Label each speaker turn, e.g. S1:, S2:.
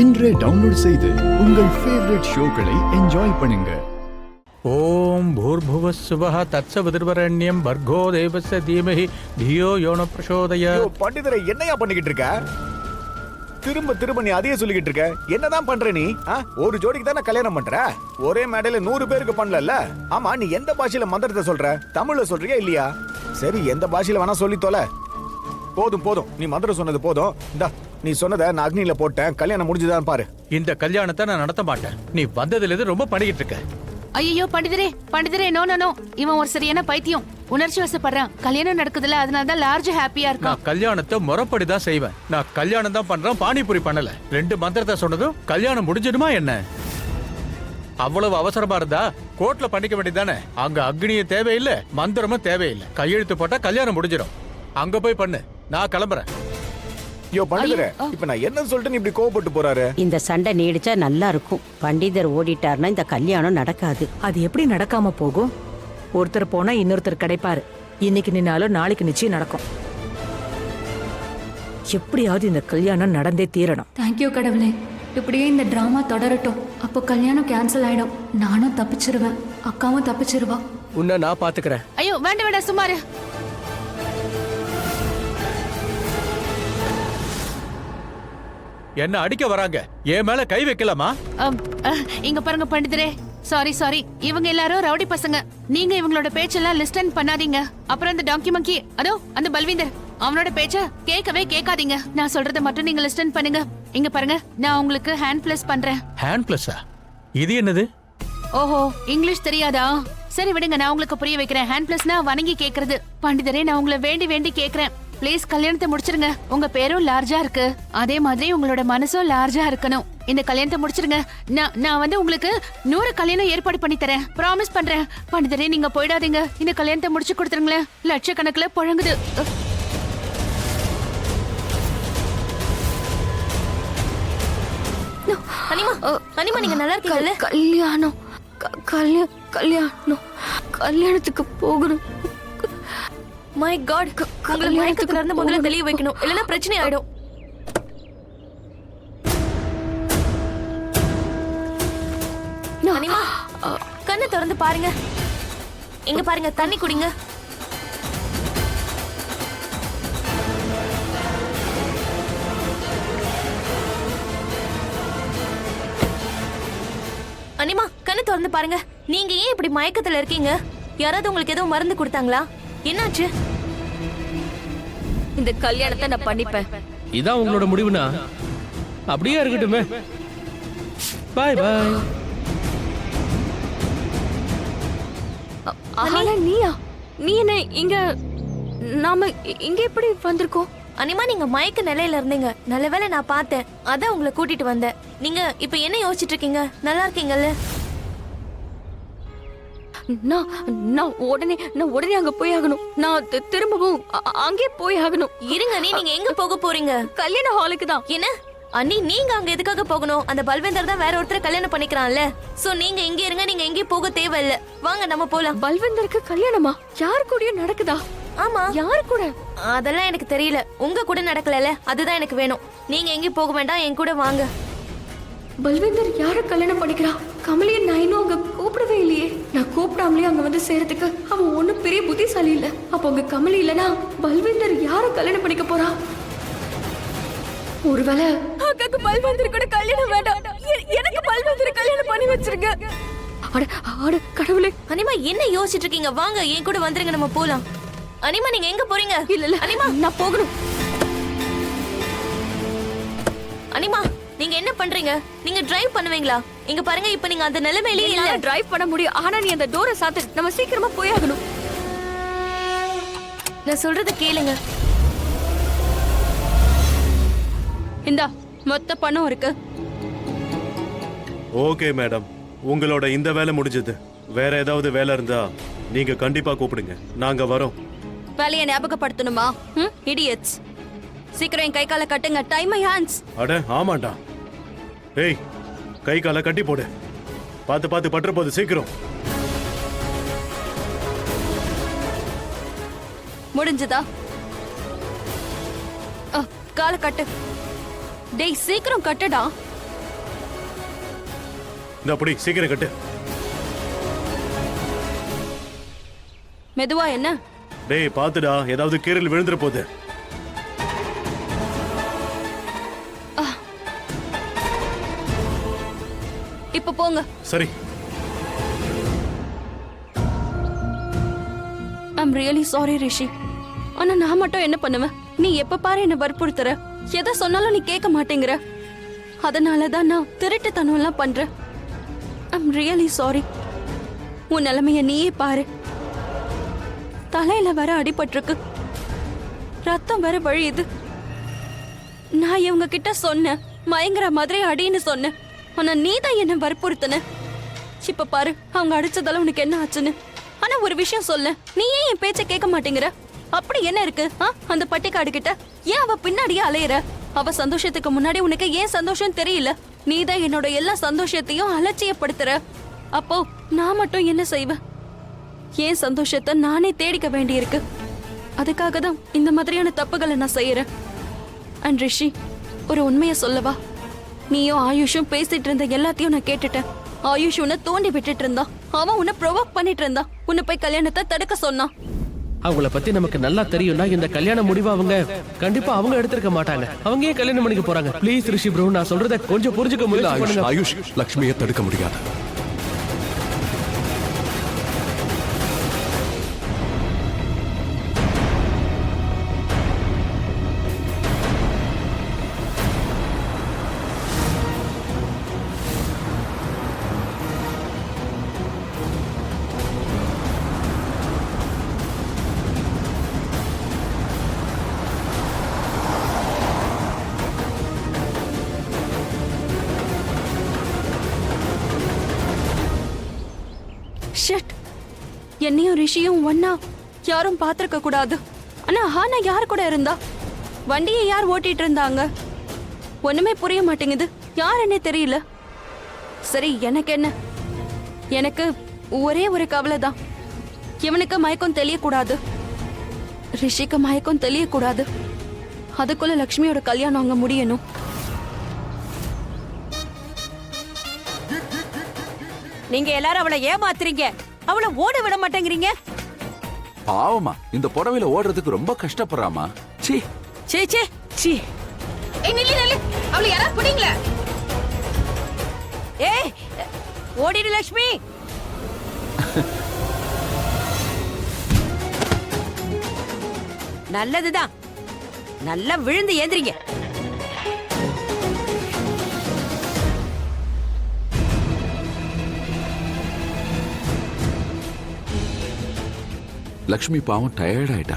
S1: இன்றே டவுன்லோட் செய்து உங்கள் ஃபேவரட் ஷோக்களை என்ஜாய் பண்ணுங்க.
S2: ஓம் பூர்புவஸ் சுவஹ தத்சவிதுர்வரண்யம் பர்கோ தேவஸ்ய தீமஹி தியோ யோன பிரசோதயாத்.
S3: பண்டிதரை என்னையா பண்ணிக்கிட்டு இருக்க? திரும்ப திரும்ப நீ அதையே சொல்லிக்கிட்டு இருக்க. என்னதான் பண்ற நீ? ஒரு ஜோடிக்கு தானே கல்யாணம் பண்ற? ஒரே மேடையில 100 பேருக்கு பண்ணல. ஆமா, நீ எந்த பாஷையில மந்திரத்தை சொல்ற? தமிழ்ல சொல்றியா இல்லையா? சரி, எந்த பாஷையில வேணா சொல்லி தொலை. போதும் போதும், நீ மந்திரம் சொன்னது போதும். இந்தா, நீ சொன்னதை நான் அக்னியில போட்டேன். கல்யாணம் முடிஞ்சுதான் பாரு.
S2: இந்த கல்யாணத்தை நான் நடத்த மாட்டேன். நீ வந்ததுல இருந்து ரொம்ப பண்ணிக்கிட்டு இருக்க.
S4: ஐயோ பண்டிதரே பண்டிதரே, நோ நோ நோ, இவன் ஒரு சரியான பைத்தியம். உணர்ச்சி வசப்படுறான். கல்யாணம் நடக்குதுல, அதனால தான் லார்ஜ் ஹாப்பியா இருக்கும்.
S2: நான் கல்யாணத்தை முறைப்படி தான் செய்வேன். நான் கல்யாணம் தான் பண்றேன், பானிபூரி பண்ணல. 2 மந்திரத்தை சொன்னதும் கல்யாணம் முடிஞ்சிடுமா என்ன? அவ்வளவு அவசரமா இருந்தா கோர்ட்ல பண்ணிக்க வேண்டியதானே. அங்க அக்னியும் தேவையில்லை, மந்திரமும் தேவையில்லை. கையெழுத்து போட்டா கல்யாணம் முடிஞ்சிடும். அங்க போய் பண்ணு, நான் கிளம்புறேன்.
S3: ஐயோ பண்டிதரே, இப்ப நான் என்ன சொல்லிட்டு நீ இப்படி கோவப்பட்டு போறாரு?
S5: இந்த சண்டை நீடிச்சா நல்லா இருக்கும். பண்டிதர் ஓடிட்டார்னா இந்த கல்யாணம் நடக்காது.
S6: அது எப்படி நடக்காம போகும்? ஒருத்தர் போனா இன்னொருத்தர் கிடைப்பாரு. இன்னைக்கு நின்னாலும் நாளைக்கு நிச்சயம் நடக்கும். எப்படியாவது இந்த கல்யாணம் நடந்தே தீரணும்.
S7: தேங்க்யூ கடவுளே. இப்படியே இந்த டிராமா தொடரட்டும். அப்போ கல்யாணம் கேன்சல் ஆயிடும். நானும் தப்பிச்சிருவேன், அக்காவும் தப்பிச்சிருவா.
S2: உன்னை நான் பாத்துக்கிறேன்.
S4: ஐயோ வேண்டாம் வேண்டாம், சுமாரு.
S2: என்ன அடிக்க வராங்க? என் மேல கை வைக்கலாமா?
S4: இங்க பாருங்க பண்டிதரே, சாரி சாரி. இவங்க எல்லாரும் ரவுடி பசங்க. நீங்க இவங்களோட பேச்செல்லாம் லிஸ்டன் பண்ணாதீங்க. அப்புறம் அந்த டாங்கி மங்கி, அதோ அந்த பல்வீந்தர், அவனோட பேச்ச கேட்கவே கேட்காதீங்க. நான் சொல்றத மட்டும் நீங்க லிஸ்டன் பண்ணுங்க. இங்க பாருங்க, நான் உங்களுக்கு ஹேண்ட் பிளஸ் பண்றேன்.
S2: ஹேண்ட் பிளஸா? இது என்னது?
S4: ஓஹோ, இங்கிலீஷ் தெரியாதா? சரி விடுங்க, நான் உங்களுக்கு புரிய வைக்கிறேன். ஹேண்ட் பிளஸ்னா வணங்கி கேக்குறது. பண்டிதரே, நான் உங்களை வேண்டி வேண்டி கேக்குறேன், ப்ளீஸ் கல்யாணத்தை முடிச்சிருங்க. உங்க பேரும் லார்ஜா இருக்கு, அதே மாதிரி உங்களோட மனசும் லார்ஜா இருக்கணும். இந்த கல்யாணத்தை முடிச்சிருங்க. நான் வந்து உங்களுக்கு 100 கல்யாணம் ஏற்பாடு பண்ணி தரேன், ப்ராமிஸ் பண்றேன். பண்டிதரே, நீங்க போயிடாதீங்க. இந்த கல்யாணத்தை முடிச்சு கொடுத்துருங்களேன். லட்சக்கணக்குல புழங்குது.
S7: அனிமா, நீங்க நல்லா இருக்கீங்கல்ல? கல்யாணம் கல்யாணம் கல்யாணத்துக்கு போகணும். மை காட், உங்களை மயக்கத்துல இருந்து முதல்ல தெளிய வைக்கணும், இல்லைன்னா பிரச்சனை ஆயிடும். அனிமா, கண்ணை திறந்து பாருங்க. இங்க பாருங்க, தண்ணி குடிங்க. அனிமா, கண்ணை திறந்து பாருங்க. நீங்க ஏன் இப்படி மயக்கத்துல இருக்கீங்க? யாராவது உங்களுக்கு ஏதோ மருந்து கொடுத்தாங்களா? என்னாச்சு? இந்த கல்யாணத்தை நான் பண்ணிப்பேன்.
S8: இதான் உங்களோட முடிவுனா அப்படியே இருக்கட்டுமே. பாய் பாய்.
S7: நீ என்ன இங்க? நாம இங்க எப்படி வந்திருக்கோம்? அனிமா, நீங்க மயக்க நிலையில இருந்தீங்க. நல்ல வேளை நான் பார்த்தேன், அதான் உங்களை கூட்டிட்டு வந்தேன். நீங்க இப்ப என்ன யோசிச்சுட்டு இருக்கீங்க? நல்லா இருக்கீங்கல்ல? நான் உடனே அங்க போய் ஆகணும். நான் திரும்பவும் அங்கே போய் ஆகணும். இருங்க, நீங்க எங்க போக போறீங்க? கல்யாண ஹாலுக்கு தான். என்ன அண்ணி, நீங்க அங்க எதுக்காக போகணும்? அந்த பல்வேந்தர் தான் வேற ஒருத்தரை கல்யாணம் பண்ணிக்கிறான்ல. சோ நீங்க இங்க இருங்க, நீங்க எங்கேயும் போக தேவையில்ல. வாங்க நம்ம போலாம். பல்வேந்தருக்கு கல்யாணமா? யார் கூடயும் நடக்குதா? ஆமா, யாரு கூட? அதெல்லாம் எனக்கு தெரியல. உங்க கூட நடக்கல, அதுதான் எனக்கு வேணும். நீங்க எங்கேயும் போக வேண்டாம், என் கூட வாங்க. பல்வேந்தர் யார கல்யாணம் பண்ணிக்கிறா? கமலியன் நான் இன்னும் அங்க கூப்பிடவே இல்லையே. நான் கூப்பிடாமலே அங்க வந்து சேரத்துக்கு அவன் ஒன்னும் பெரிய புத்திசாலி இல்ல. அப்ப அங்க கமலி இல்லனா பல்வேந்தர் யார கல்யாணம் பண்ணிக்க போறா? ஒருவேளை அக்காக்கு பல்வேந்தர் கூட கல்யாணம் வேண்டாம், எனக்கு பல்வேந்தர் கல்யாணம் பண்ணி வச்சிருங்க. அட கடவுளே. அனிமா, என்ன யோசிச்சுட்டு இருக்கீங்க? வாங்க, என் கூட வந்துருங்க, நம்ம போலாம். அனிமா, நீங்க எங்க போறீங்க? இல்ல அனிமா, நான் போகணும். அனிமா, நீங்க என்ன பண்றீங்க? நீங்க டிரைவ் பண்ணுவீங்களா? இங்க பாருங்க, இப்ப நீங்க அந்த நிலைமையிலே இல்ல. டிரைவ் பண்ண முடியும், ஆனா நீ அந்த டோரை சாத்து. நம்ம சீக்கிரமா போய் ஆகணும். நான் சொல்றத கேளுங்க.
S4: இந்தா, மொத்த பணம் இருக்கு.
S9: ஓகே மேடம், உங்களோட இந்த வேலை முடிஞ்சது. வேற ஏதாவது வேலை இருந்தா நீங்க கண்டிப்பா கூப்பிடுங்க, நாங்க வரோம்.
S7: வேலையை ஞாபகப்படுத்தணுமா? இடியட்ஸ். சீக்கிரம் என் கை காலை கட்டுங்க. Time my hands.
S9: அட ஆமாண்டா. ஏய், கை காலை கட்டி போடு. பார்த்து பார்த்து பற்ற போது, சீக்கிரம்.
S7: முடிஞ்சதா? காலை கட்டு. டேய், சீக்கிரம் கட்டுடா.
S9: இந்த அப்படி சீக்கிரம் கட்டு.
S7: மெதுவா என்ன?
S9: டேய் பாத்துடா, ஏதாவது கீரல் விழுந்துற போகுது.
S7: இப்ப போங்க.
S9: சரி.
S7: ஐம் ரியலி சாரி ரிஷி. ஆனா நான் மட்டும் என்ன பண்ணுவேன்? நீ எப்ப பாரு என்ன வற்புறுத்துற, எதை சொன்னாலும் நீ கேட்க மாட்டேங்கிற. அதனாலதான் நான் திருட்டுத்தனம் எல்லாம் பண்றேன். I'm really sorry. உன் நிலைமைய நீயே பாரு. தலையில வர அடிபட்டிருக்கு, ரத்தம் வர வழியுது. நான் இவங்க கிட்ட சொன்னேன், மயங்குற மாதிரி அடின்னு சொன்னேன். ஆனா நீ தான் என்ன வற்புறுத்தின. இப்ப பாரு அவங்க அடிச்சதால உனக்கு என்ன ஆச்சுன்னு. ஆனா ஒரு விஷயம் சொல்ல, நீ ஏன் என் பேச்ச கேட்க மாட்டேங்கிற? அப்படி என்ன இருக்கு அந்த பட்டிக்காடு கிட்ட? ஏன் அவ பின்னாடியே அலையிற? அவ சந்தோஷத்துக்கு முன்னாடி உனக்கு ஏன் சந்தோஷம் தெரியல? நீதான் என்னோட எல்லா சந்தோஷத்தையும் அலட்சியப்படுத்துற. அப்போ நான் மட்டும் என்ன செய்வேன்? ஏன் சந்தோஷத்தை நானே தேடிக்க வேண்டியிருக்கு. அதுக்காக தான் இந்த மாதிரியான தப்புகளை நான் செய்யறேன். அண்ட் ரிஷி, ஒரு உண்மையை சொல்லவா? நீயும் ஆயுஷும் பேசிட்டு இருந்த எல்லாத்தையும் நான் கேட்டுட்டேன். ஆயுஷ் உன்னை தோண்டி விட்டுட்டு இருந்தான். அவன் உன்னை ப்ரொவோக் பண்ணிட்டு இருந்தான். உன்னை போய் கல்யாணத்தை தடுக்க சொன்னான்.
S8: அவங்கள பத்தி நமக்கு நல்லா தெரியும்னா இந்த கல்யாண முடிவை அவங்க கண்டிப்பா அவங்க எடுத்திருக்க மாட்டாங்க. அவங்க ஏன் கல்யாணம் பண்ணிக்க போறாங்க? ப்ளீஸ் ரிஷி ப்ரோ, நான் சொல்றத கொஞ்சம் புரிஞ்சுக்க முயற்சி பண்ணுங்க.
S1: ஆயுஷ் லக்ஷ்மியை தடுக்க முடியாது.
S7: ஷிட், என்னையும் ரிஷியும் ஒன்னா யாரும் பாத்திருக்க கூடாது. ஆனா ஹானா யார் கூட இருந்தா? வண்டியை யார் ஓட்டிட்டு இருந்தாங்க? ஒண்ணுமே புரிய மாட்டேங்குது. யாருன்னே தெரியல. சரி, எனக்கு என்ன? எனக்கு ஒரே ஒரு கவலை தான். இவனுக்கு மயக்கம் தெரியக்கூடாது, ரிஷிக்கு மயக்கம் தெரியக்கூடாது. அதுக்குள்ள லக்ஷ்மியோட கல்யாணம் அங்க முடியணும்.
S5: நீங்க எல்லாரும் அவளை ஏமாத்துறீங்க, அவளை ஓட விட மாட்டேங்கிறீங்க.
S10: பாவமா, இந்த புடவையில ஓடுறதுக்கு ரொம்ப கஷ்டப்படுறாமா. சீ
S5: சே சே சீ.
S4: ஏய் நில்லு நில்லு, அவளை யாராவது பிடிங்களா?
S5: ஏய் ஓடிடு லக்ஷ்மி. நல்லதுதான், நல்லா விழுந்து ஏந்திரிங்க.
S10: லக்ஷ்மி பாவம் டயர்ட் ஆயிட்டா.